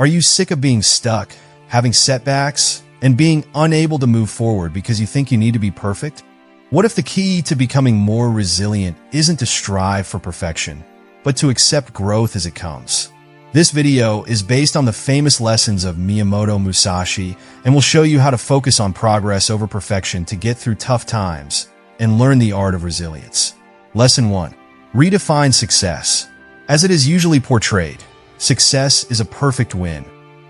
Are you sick of being stuck, having setbacks, and being unable to move forward because you think you need to be perfect? What if the key to becoming more resilient isn't to strive for perfection, but to accept growth as it comes? This video is based on the famous lessons of Miyamoto Musashi and will show you how to focus on progress over perfection to get through tough times and learn the art of resilience. Lesson 1. Redefine success. As it is usually portrayed, success is a perfect win,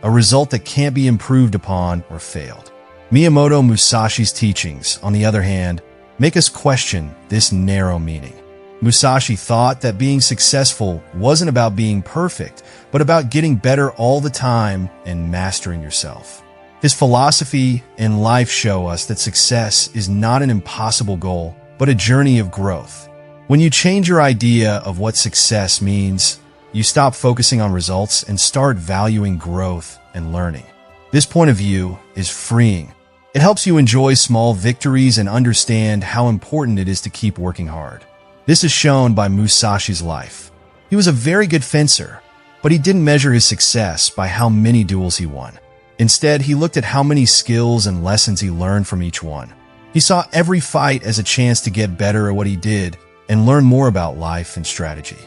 a result that can't be improved upon or failed. Miyamoto Musashi's teachings, on the other hand, make us question this narrow meaning. Musashi thought that being successful wasn't about being perfect, but about getting better all the time and mastering yourself. His philosophy and life show us that success is not an impossible goal, but a journey of growth. When you change your idea of what success means, you stop focusing on results and start valuing growth and learning. This point of view is freeing. It helps you enjoy small victories and understand how important it is to keep working hard. This is shown by Musashi's life. He was a very good fencer, but he didn't measure his success by how many duels he won. Instead, he looked at how many skills and lessons he learned from each one. He saw every fight as a chance to get better at what he did and learn more about life and strategy.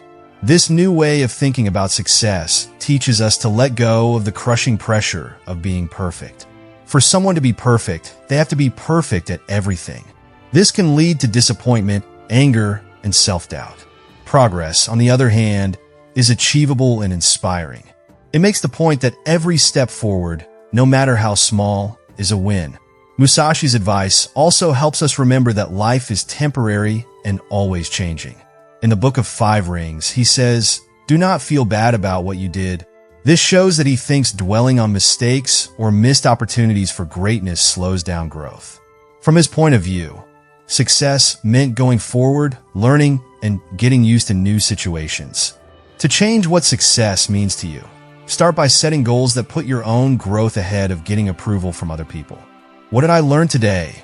This new way of thinking about success teaches us to let go of the crushing pressure of being perfect. For someone to be perfect, they have to be perfect at everything. This can lead to disappointment, anger, and self-doubt. Progress, on the other hand, is achievable and inspiring. It makes the point that every step forward, no matter how small, is a win. Musashi's advice also helps us remember that life is temporary and always changing. In the Book of Five Rings, he says, "Do not feel bad about what you did." This shows that he thinks dwelling on mistakes or missed opportunities for greatness slows down growth. From his point of view, success meant going forward, learning, and getting used to new situations. To change what success means to you, start by setting goals that put your own growth ahead of getting approval from other people. What did I learn today?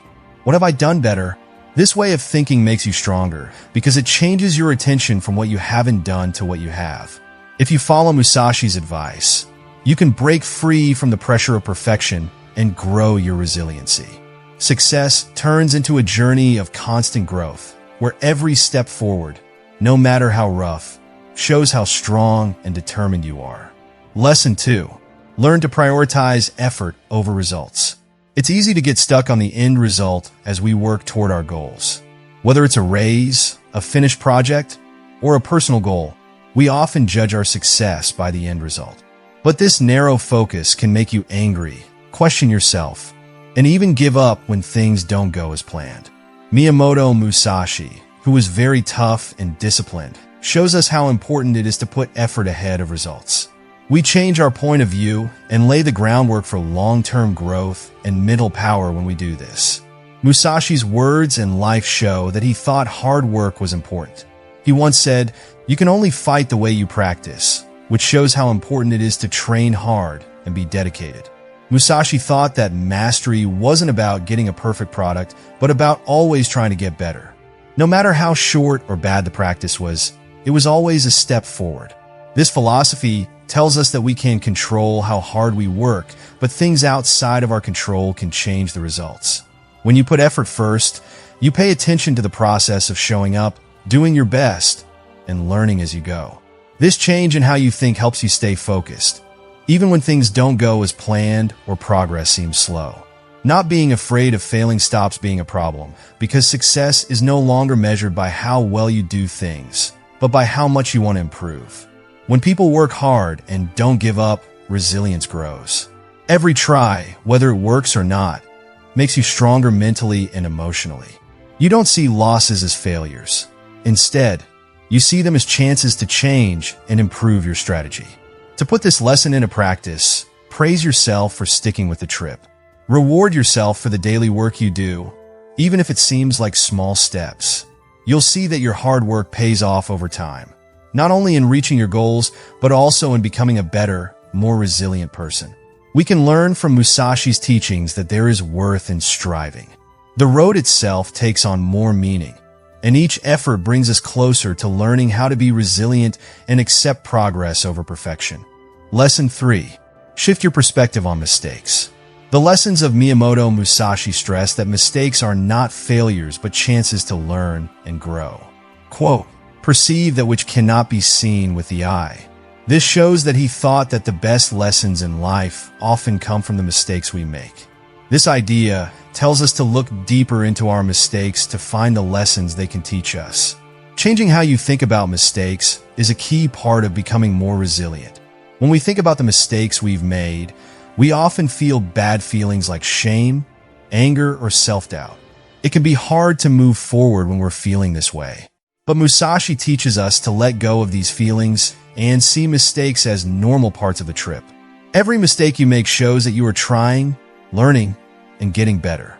What have I done better? This way of thinking makes you stronger because it changes your attention from what you haven't done to what you have. If you follow Musashi's advice, you can break free from the pressure of perfection and grow your resiliency. Success turns into a journey of constant growth, where every step forward, no matter how rough, shows how strong and determined you are. Lesson 2. Learn to prioritize effort over results. It's easy to get stuck on the end result as we work toward our goals. Whether it's a raise, a finished project, or a personal goal, we often judge our success by the end result. But this narrow focus can make you angry, question yourself, and even give up when things don't go as planned. Miyamoto Musashi, who was very tough and disciplined, shows us how important it is to put effort ahead of results. We change our point of view and lay the groundwork for long-term growth and mental power when we do this. Musashi's words and life show that he thought hard work was important. He once said, "You can only fight the way you practice," which shows how important it is to train hard and be dedicated. Musashi thought that mastery wasn't about getting a perfect product, but about always trying to get better. No matter how short or bad the practice was, it was always a step forward. This philosophy tells us that we can control how hard we work, but things outside of our control can change the results. When you put effort first, you pay attention to the process of showing up, doing your best, and learning as you go. This change in how you think helps you stay focused, even when things don't go as planned or progress seems slow. Not being afraid of failing stops being a problem, because success is no longer measured by how well you do things, but by how much you want to improve. When people work hard and don't give up, resilience grows. Every try, whether it works or not, makes you stronger mentally and emotionally. You don't see losses as failures. Instead, you see them as chances to change and improve your strategy. To put this lesson into practice, praise yourself for sticking with the trip. Reward yourself for the daily work you do, even if it seems like small steps. You'll see that your hard work pays off over time, not only in reaching your goals, but also in becoming a better, more resilient person. We can learn from Musashi's teachings that there is worth in striving. The road itself takes on more meaning, and each effort brings us closer to learning how to be resilient and accept progress over perfection. Lesson 3. Shift your perspective on mistakes. The lessons of Miyamoto Musashi stress that mistakes are not failures but chances to learn and grow. Quote, "Perceive that which cannot be seen with the eye." This shows that he thought that the best lessons in life often come from the mistakes we make. This idea tells us to look deeper into our mistakes to find the lessons they can teach us. Changing how you think about mistakes is a key part of becoming more resilient. When we think about the mistakes we've made, we often feel bad feelings like shame, anger, or self-doubt. It can be hard to move forward when we're feeling this way. But Musashi teaches us to let go of these feelings and see mistakes as normal parts of the trip. Every mistake you make shows that you are trying, learning, and getting better.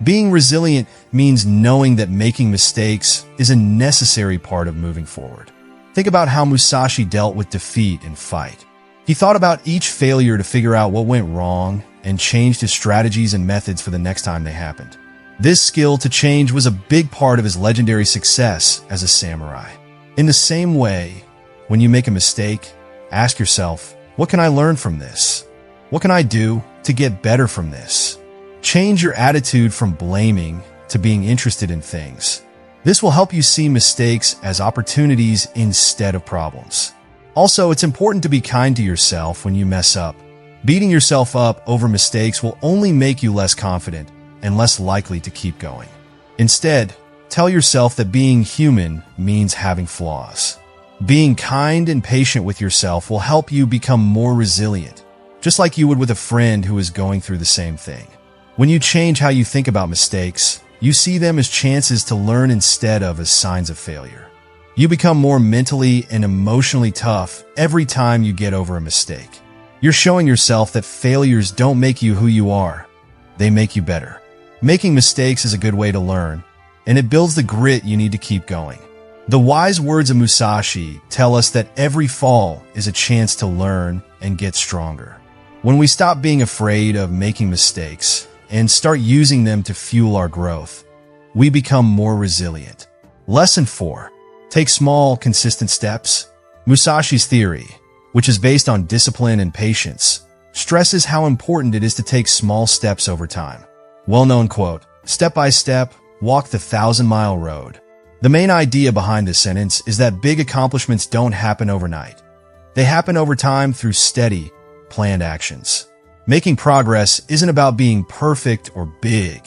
Being resilient means knowing that making mistakes is a necessary part of moving forward. Think about how Musashi dealt with defeat and fight. He thought about each failure to figure out what went wrong and changed his strategies and methods for the next time they happened. This skill to change was a big part of his legendary success as a samurai. In the same way, when you make a mistake, ask yourself, what can I learn from this? What can I do to get better from this? Change your attitude from blaming to being interested in things. This will help you see mistakes as opportunities instead of problems. Also, it's important to be kind to yourself when you mess up. Beating yourself up over mistakes will only make you less confident and less likely to keep going. Instead, tell yourself that being human means having flaws. Being kind and patient with yourself will help you become more resilient, just like you would with a friend who is going through the same thing. When you change how you think about mistakes, you see them as chances to learn instead of as signs of failure. You become more mentally and emotionally tough every time you get over a mistake. You're showing yourself that failures don't make you who you are. They make you better. Making mistakes is a good way to learn, and it builds the grit you need to keep going. The wise words of Musashi tell us that every fall is a chance to learn and get stronger. When we stop being afraid of making mistakes and start using them to fuel our growth, we become more resilient. Lesson 4. Take small, consistent steps. Musashi's theory, which is based on discipline and patience, stresses how important it is to take small steps over time. Well-known quote, "Step by step, walk the 1,000-mile road." The main idea behind this sentence is that big accomplishments don't happen overnight. They happen over time through steady, planned actions. Making progress isn't about being perfect or big.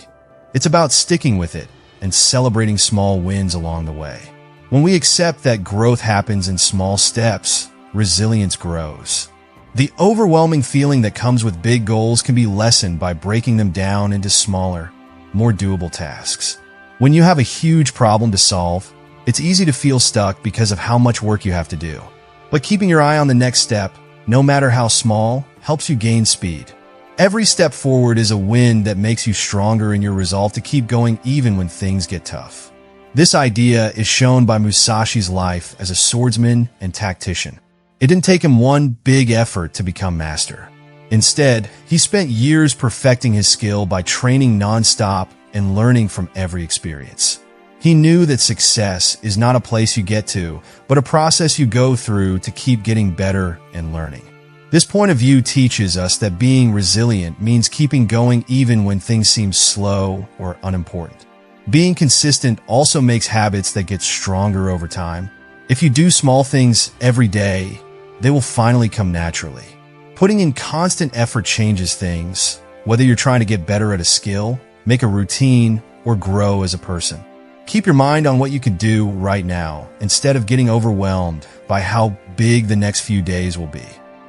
It's about sticking with it and celebrating small wins along the way. When we accept that growth happens in small steps, resilience grows. The overwhelming feeling that comes with big goals can be lessened by breaking them down into smaller, more doable tasks. When you have a huge problem to solve, it's easy to feel stuck because of how much work you have to do. But keeping your eye on the next step, no matter how small, helps you gain speed. Every step forward is a win that makes you stronger in your resolve to keep going even when things get tough. This idea is shown by Musashi's life as a swordsman and tactician. It didn't take him one big effort to become master. Instead, he spent years perfecting his skill by training nonstop and learning from every experience. He knew that success is not a place you get to, but a process you go through to keep getting better and learning. This point of view teaches us that being resilient means keeping going even when things seem slow or unimportant. Being consistent also makes habits that get stronger over time. If you do small things every day, they will finally come naturally. Putting in constant effort changes things, whether you're trying to get better at a skill, make a routine, or grow as a person. Keep your mind on what you can do right now instead of getting overwhelmed by how big the next few days will be.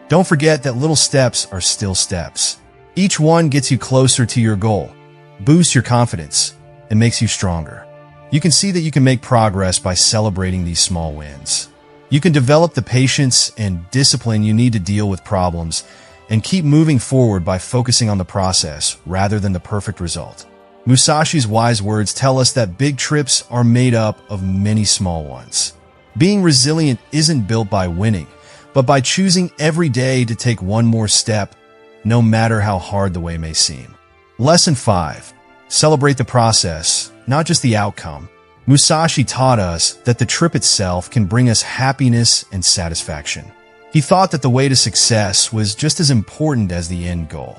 Don't forget that little steps are still steps. Each one gets you closer to your goal, boosts your confidence, and makes you stronger. You can see that you can make progress by celebrating these small wins. You can develop the patience and discipline you need to deal with problems and keep moving forward by focusing on the process rather than the perfect result. Musashi's wise words tell us that big trips are made up of many small ones. Being resilient isn't built by winning, but by choosing every day to take one more step, no matter how hard the way may seem. Lesson 5. Celebrate the process, not just the outcome. Musashi taught us that the trip itself can bring us happiness and satisfaction. He thought that the way to success was just as important as the end goal.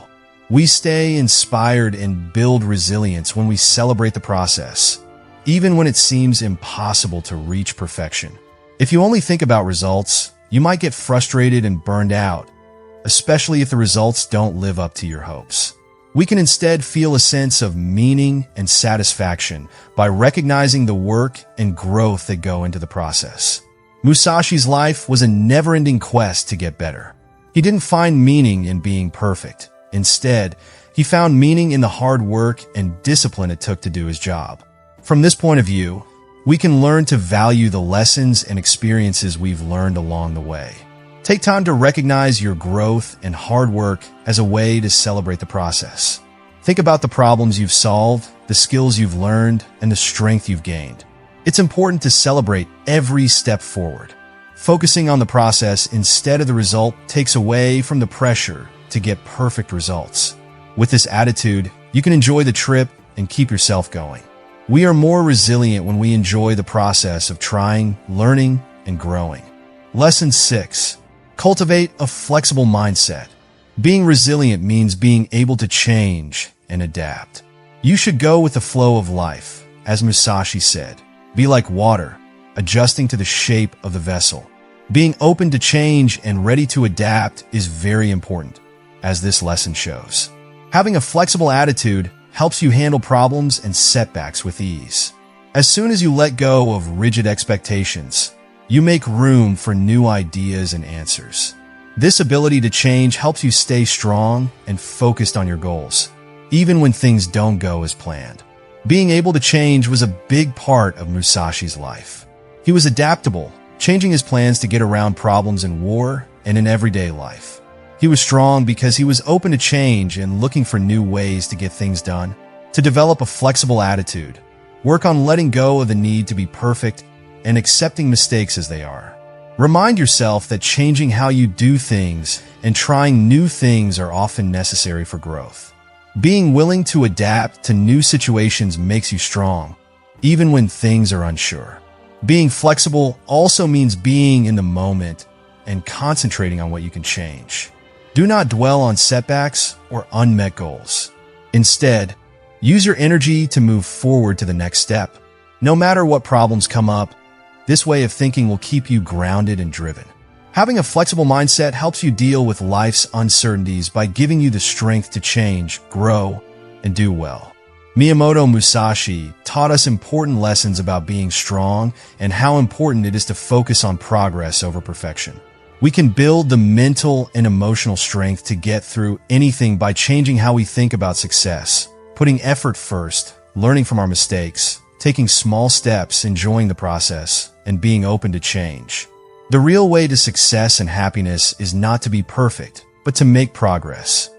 We stay inspired and build resilience when we celebrate the process, even when it seems impossible to reach perfection. If you only think about results, you might get frustrated and burned out, especially if the results don't live up to your hopes. We can instead feel a sense of meaning and satisfaction by recognizing the work and growth that go into the process. Musashi's life was a never-ending quest to get better. He didn't find meaning in being perfect. Instead, he found meaning in the hard work and discipline it took to do his job. From this point of view, we can learn to value the lessons and experiences we've learned along the way. Take time to recognize your growth and hard work as a way to celebrate the process. Think about the problems you've solved, the skills you've learned, and the strength you've gained. It's important to celebrate every step forward. Focusing on the process instead of the result takes away from the pressure to get perfect results. With this attitude, you can enjoy the trip and keep yourself going. We are more resilient when we enjoy the process of trying, learning, and growing. Lesson 6. Cultivate a flexible mindset. Being resilient means being able to change and adapt. You should go with the flow of life. As Musashi said, be like water, adjusting to the shape of the vessel. Being open to change and ready to adapt is very important, as this lesson shows. Having a flexible attitude helps you handle problems and setbacks with ease. As soon as you let go of rigid expectations, you make room for new ideas and answers. This ability to change helps you stay strong and focused on your goals, even when things don't go as planned. Being able to change was a big part of Musashi's life. He was adaptable, changing his plans to get around problems in war and in everyday life. He was strong because he was open to change and looking for new ways to get things done. To develop a flexible attitude, work on letting go of the need to be perfect and accepting mistakes as they are. Remind yourself that changing how you do things and trying new things are often necessary for growth. Being willing to adapt to new situations makes you strong, even when things are unsure. Being flexible also means being in the moment and concentrating on what you can change. Do not dwell on setbacks or unmet goals. Instead, use your energy to move forward to the next step. No matter what problems come up, this way of thinking will keep you grounded and driven. Having a flexible mindset helps you deal with life's uncertainties by giving you the strength to change, grow, and do well. Miyamoto Musashi taught us important lessons about being strong and how important it is to focus on progress over perfection. We can build the mental and emotional strength to get through anything by changing how we think about success, putting effort first, learning from our mistakes, taking small steps, enjoying the process, and being open to change. The real way to success and happiness is not to be perfect, but to make progress.